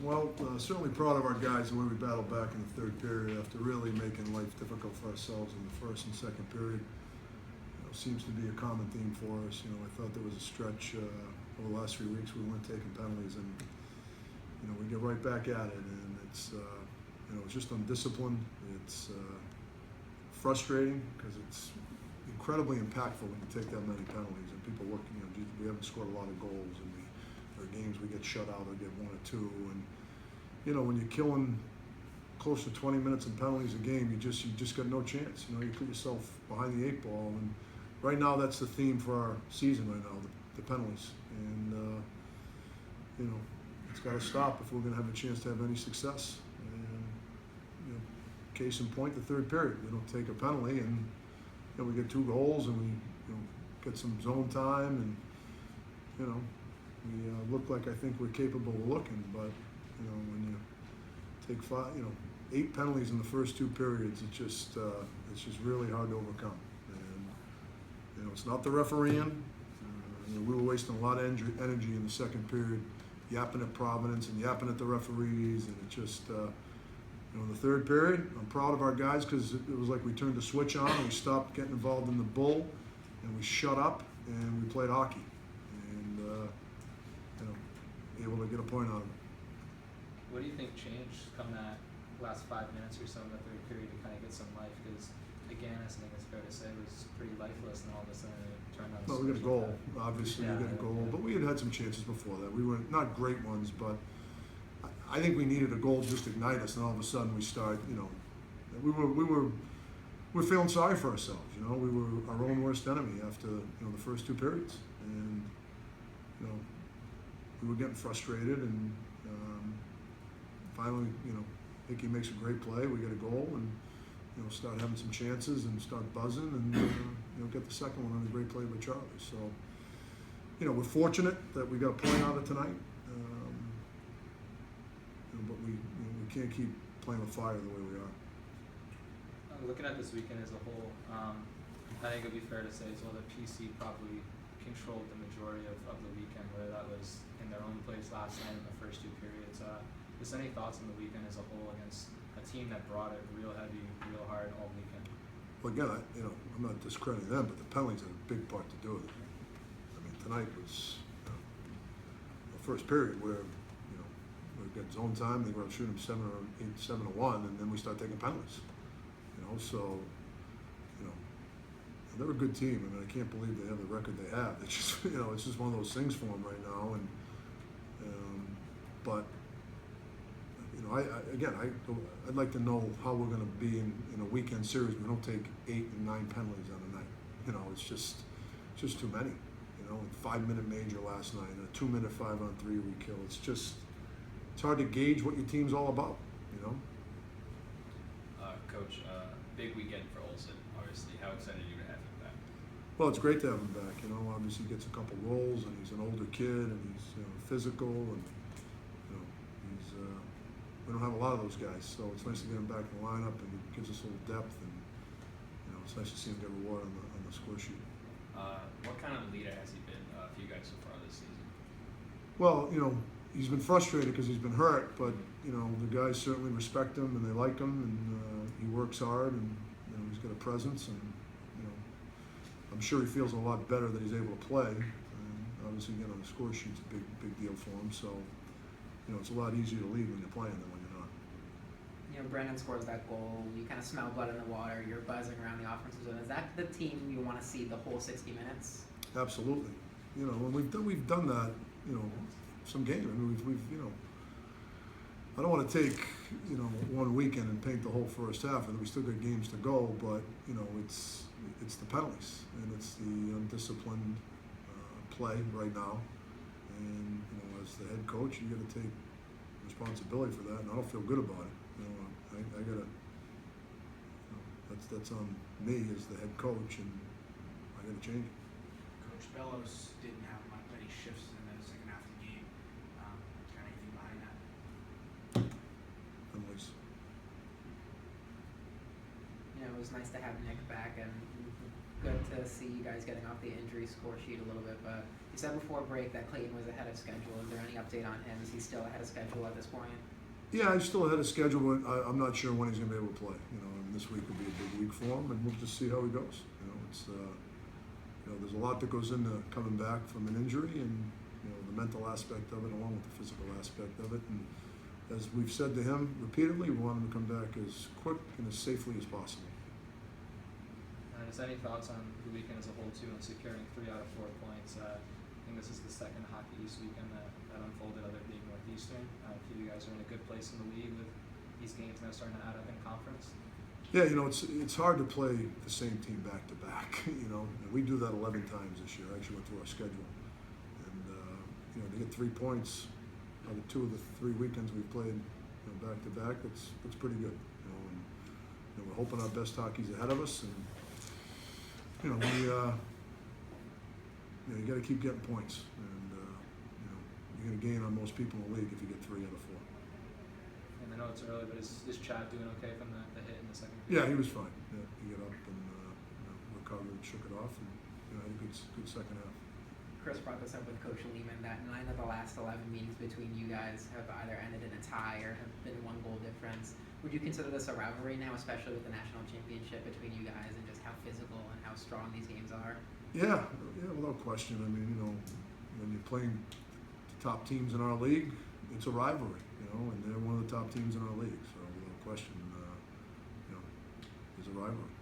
Well, certainly proud of our guys, the way we battled back in the third period after really making life difficult for ourselves in the first and second period. Seems to be a common theme for us. I thought there was a stretch over the last 3 weeks we weren't taking penalties, and we get right back at it, and it's it's just undisciplined. It's frustrating because it's incredibly impactful when you take that many penalties, and people look. We haven't scored a lot of goals, and there are games we get shut out or get 1 or 2, and when you're killing close to 20 minutes in penalties a game, you just got no chance. You put yourself behind the 8 ball, and right now that's the theme for our season right now, the penalties, and it's got to stop if we're going to have a chance to have any success. And case in point, the third period, we don't take a penalty, and we get 2 goals, and we get some zone time, and we look like I think we're capable of looking, but when you take 8 penalties in the first 2 periods, it's just really hard to overcome. And it's not the refereeing. We were wasting a lot of energy in the second period, yapping at Providence and yapping at the referees, and it just in the third period, I'm proud of our guys because it was like we turned the switch on and we stopped getting involved in the bull, and we shut up and we played hockey, and able to get a point out of it. What do you think changed come that last 5 minutes or so in the third period to kind of get some life? Because again, I think it's fair to say it was pretty lifeless, and all of a sudden it turned on. Well, we got a goal. Obviously, we got a goal, but we had some chances before that. We were not great ones, but I think we needed a goal just to ignite us, and all of a sudden we start. We were feeling sorry for ourselves. We were our own worst enemy after the first 2 periods, and we were getting frustrated, and finally, Hickey makes a great play. We get a goal, and start having some chances and start buzzing, and get the second one on a great play by Charlie. So, we're fortunate that we got a point out of tonight, but we can't keep playing with fire the way we are. Looking at this weekend as a whole, I think it'd be fair to say as well that PC probably controlled the majority of the weekend, whether that was in their own place last night in the first 2 periods. Just any thoughts on the weekend as a whole against a team that brought it real heavy, real hard all weekend? Well, again, I'm not discrediting them, but the penalties had a big part to do with it. I mean, tonight was the first period where we got zone time. They were going to shoot them 7 to 1, and then we start taking penalties. So they're a good team. I mean, I can't believe they have the record they have. It's just it's just one of those things for them right now. And but I'd like to know how we're going to be in a weekend series. We don't take 8 and 9 penalties on a night. It's just too many. A 5-minute major last night, and a 2-minute 5-on-3 we kill. It's hard to gauge what your team's all about. Coach, big weekend for Olsen. Obviously, how excited are you to have him back? Well, it's great to have him back. Obviously he gets a couple roles, and he's an older kid, and he's physical, and he's we don't have a lot of those guys, so it's nice to get him back in the lineup, and it gives us a little depth, and it's nice to see him get reward on the score sheet. What kind of leader has he been for you guys so far this season? Well, he's been frustrated because he's been hurt, but the guys certainly respect him and they like him, and he works hard, and he's got a presence, and I'm sure he feels a lot better that he's able to play. And obviously, getting on the score sheet's a big deal for him. So it's a lot easier to lead when you're playing than when you're not. Brendan scores that goal. You kind of smell blood in the water. You're buzzing around the offensive zone. Is that the team you want to see the whole 60 minutes? Absolutely. And we've done that. Some games. I mean, we've I don't want to take one weekend and paint the whole first half, and we still got games to go. But it's the penalties, and it's the undisciplined play right now. And as the head coach, you got to take responsibility for that, and I don't feel good about it. I gotta. That's on me as the head coach, and I gotta change it. Coach Bellows didn't have many shifts in the second half of the game. Kind of anything behind that? Penalties. It was nice to have Nick back, and good to see you guys getting off the injury score sheet a little bit. But you said before break that Clayton was ahead of schedule. Is there any update on him? Is he still ahead of schedule at this point? Yeah, he's still ahead of schedule, but I'm not sure when he's going to be able to play. You know, and this week will be a big week for him, and we'll just see how he goes. You know, it's there's a lot that goes into coming back from an injury, and the mental aspect of it, along with the physical aspect of it. And as we've said to him repeatedly, we want him to come back as quick and as safely as possible. Just any thoughts on the weekend as a whole too, and securing 3 out of 4 points? I think this is the second Hockey East weekend that unfolded, other being Northeastern. You guys are in a good place in the league with these games now starting to add up in conference. Yeah, it's hard to play the same team back to back. And we do that 11 times this year. I actually went through our schedule, and to get 3 points out of 2 of the 3 weekends we've played back to back, that's pretty good. And we're hoping our best hockey's ahead of us, and you got to keep getting points, and you're going to gain on most people in the league if you get 3 out of 4. And I know it's early, but is Chad doing okay from the hit in the second Yeah, period? he was fine. Yeah, he got up and recovered, shook it off, and had a good second half. Chris brought this up with Coach Lehman that 9 of the last 11 meetings between you guys have either ended in a tie or have been 1 goal difference. Would you consider this a rivalry now, especially with the national championship between you guys and just how physical and how strong these games are? Yeah, without question. I mean, when you're playing the top teams in our league, it's a rivalry, and they're one of the top teams in our league. So without question, it's a rivalry.